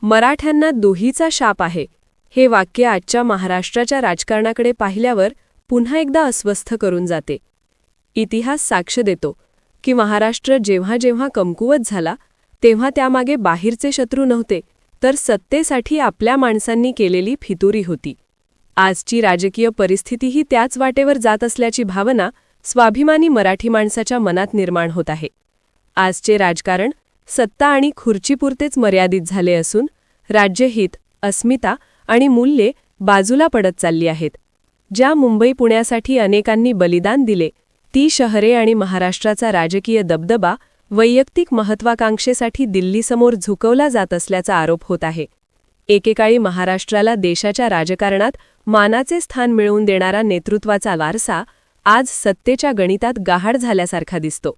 मराठ्यांना दोहीचा शाप आहे, हे वाक्य आजच्या महाराष्ट्राच्या राजकारणाकडे पाहिल्यावर पुन्हा एकदा अस्वस्थ करून जाते. इतिहास साक्ष देतो की महाराष्ट्र जेव्हा जेव्हा कमकुवत झाला तेव्हा त्यामागे बाहेरचे शत्रू नव्हते, तर सत्तेसाठी आपल्या माणसांनी केलेली फितुरी होती. आजची राजकीय परिस्थितीही त्याच वाटेवर जात असल्याची भावना स्वाभिमानी मराठी माणसाच्या मनात निर्माण होत आहे. आजचे राजकारण सत्ता आणि खुर्चीपुरतेच मर्यादित झाले असून राज्यहित, अस्मिता आणि मूल्ये बाजूला पडत चालली आहेत. ज्या मुंबई पुण्यासाठी अनेकांनी बलिदान दिले, ती शहरे आणि महाराष्ट्राचा राजकीय दबदबा वैयक्तिक महत्त्वाकांक्षेसाठी दिल्लीसमोर झुकवला जात असल्याचा आरोप होत आहे. एकेकाळी महाराष्ट्राला देशाच्या राजकारणात मानाचे स्थान मिळवून देणारा नेतृत्वाचा वारसा आज सत्तेच्या गणितात गहाळ झाल्यासारखा दिसतो.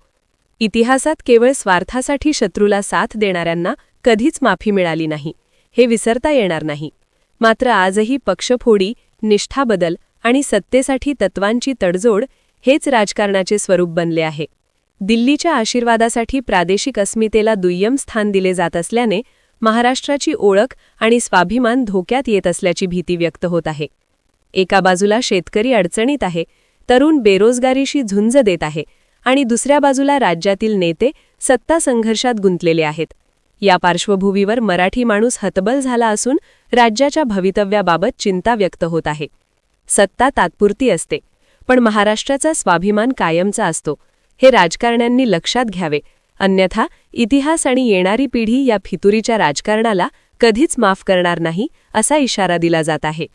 इतिहासात केवळ स्वार्थासाठी शत्रूला साथ देणाऱ्यांना कधीच माफी मिळाली नाही, हे विसरता येणार नाही. मात्र आजही पक्षफोडी, निष्ठाबदल आणि सत्तेसाठी तत्वांची तडजोड हेच राजकारणाचे स्वरूप बनले आहे. दिल्लीच्या आशीर्वादासाठी प्रादेशिक अस्मितेला दुय्यम स्थान दिले जात असल्याने महाराष्ट्राची ओळख आणि स्वाभिमान धोक्यात येत असल्याची भीती व्यक्त होत आहे. एका बाजूला शेतकरी अडचणीत आहे, तरुण बेरोजगारीशी झुंज देत आहे आणि दुसऱ्या बाजूला राज्यातील नेते सत्ता संघर्षात गुंतलेले आहेत. या पार्श्वभूमीवर मराठी माणूस हतबल झाला असून राज्याच्या भवितव्याबाबत चिंता व्यक्त होत आहे. सत्ता तात्पुरती असते, पण महाराष्ट्राचा स्वाभिमान कायमचा असतो, हे राजकारण्यांनी लक्षात घ्यावे. अन्यथा इतिहास आणि येणारी पिढी या फितुरीच्या राजकारणाला कधीच माफ करणार नाही, असा इशारा दिला जात आहे.